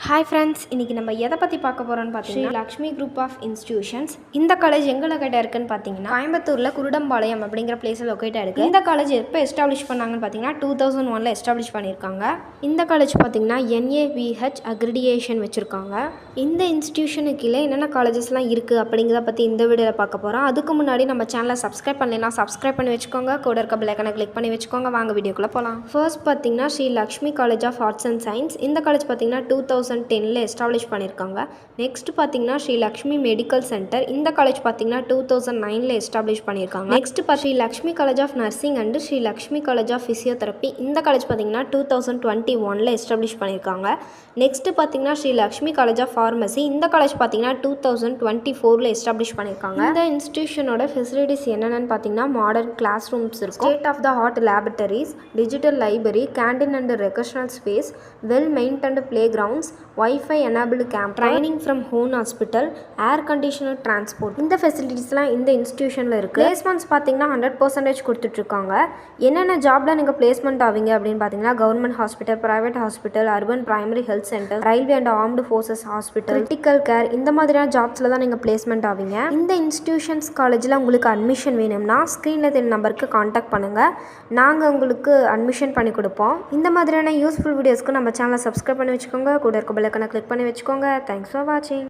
Hi friends, இன்றைக்கி நம்ம எதை பற்றி பார்க்க போகிறோன்னு பார்த்தீங்கன்னா லக்ஷ்மி குரூப் ஆஃப் இன்ஸ்டியூஷன்ஸ். இந்த காலேஜ் எங்கே லொக்கேட் இருக்குன்னு பார்த்தீங்கன்னா கோயம்புத்தூரில் குருடம்பாளையம் அப்படிங்கிற பிளேஸில் லொக்கேட் இருக்குது. இந்த காலேஜ் எப்போ எஸ்டாப்ளிஷ் பண்ணாங்கன்னு பார்த்தீங்கன்னா 2001 எஸ்டாப்ளிஷ் பண்ணியிருக்காங்க. இந்த காலேஜ் பார்த்தீங்கன்னா NABH அக்ரிடியேஷன் வச்சுருக்காங்க. இந்த இன்ஸ்டியூஷனுக்கு கீழே என்னென்ன காலேஜஸ்லாம் இருக்குது அப்படிங்கிறத பற்றி இந்த வீடியோவில் பார்க்க போகிறோம். அதுக்கு முன்னாடி நம்ம சேனலை சப்ஸ்கிரைப் பண்ணலைன்னா சப்ஸ்கிரைப் பண்ணி வச்சுக்கோங்க. கூட இருக்க பெல் ஐகானை கிளிக் பண்ணி வச்சுக்கோங்க. வாங்க வீடியோக்குள்ளே போகலாம். ஃபர்ஸ்ட் பார்த்தீங்கன்னா Shri Lakshmi college of arts and science. இந்த காலேஜ் பார்த்தீங்கன்னா 2010 எஸ்டாப்ளிஷ் பண்ணியிருக்காங்க. நெக்ஸ்ட் பார்த்தீங்கன்னா ஸ்ரீ லக்ஷ்மி மெடிக்கல் சென்டர். இந்த காலேஜ் பார்த்தீங்கன்னா 2009 எஸ்டாப்ளிஷ் பண்ணியிருக்காங்க. Next Shri Lakshmi college of nursing and Shri Lakshmi college of physiotherapy. இந்த காலேஜ் பார்த்தீங்கன்னா 2021 எஸ்டாப்ளிஷ் பண்ணியிருக்காங்க. நெக்ஸ்ட் பார்த்தீங்கன்னா Shri Lakshmi college of pharmacy. இந்த காலேஜ் பார்த்தீங்கன்னா 2024 எஸ்டாப்ளிஷ் பண்ணியிருக்காங்க. இந்த இன்ஸ்டியூஷனோட ஃபெசிலிட்டிஸ் என்னென்னு பார்த்தீங்கன்னா மாடர்ன் கிளாஸ் ரூம்ஸ் இருக்கும், state of the art laboratories, digital library, canteen and recreational space, well maintained play grounds, wifi enabled camp, training from home hospital, air conditioner transport. இந்த ஃபெசிலிட்டிஸ்லாம் இந்த இன்ஸ்டியூஷனில் இருக்குது. பிளேஸ்மெண்ட்ஸ் பார்த்தீங்கன்னா 100% கொடுத்துட்ருக்காங்க. என்னென்ன ஜாப்ல நீங்கள் பிளேஸ்மெண்ட் ஆவீங்க அப்படின்னு பார்த்தீங்கன்னா government hospital, private hospital, urban primary health centre, railway and armed forces hospital, critical care, இந்த மாதிரியான ஜாப்ஸில் தான் நீங்கள் பிளேஸ்மெண்ட் ஆவீங்க. இந்த இன்ஸ்டியூஷன்ஸ் காலேஜில் உங்களுக்கு அட்மிஷன் வேணும்னா ஸ்க்ரீனில் தெரிய நம்பருக்கு காண்டாக்ட் பண்ணுங்கள். நாங்கள் உங்களுக்கு அட்மிஷன் பண்ணி கொடுப்போம். இந்த மாதிரியான யூஸ்ஃபுல் வீடியோஸ்க்கு நம்ம சேனலை சப்ஸ்கிரைப் பண்ணி வச்சுக்கோங்க. கூட இருக்க பெல் ஐகானை கிளிக் பண்ணி வச்சுக்கோங்க. தேங்க்ஸ் ஃபார் வாட்சிங்.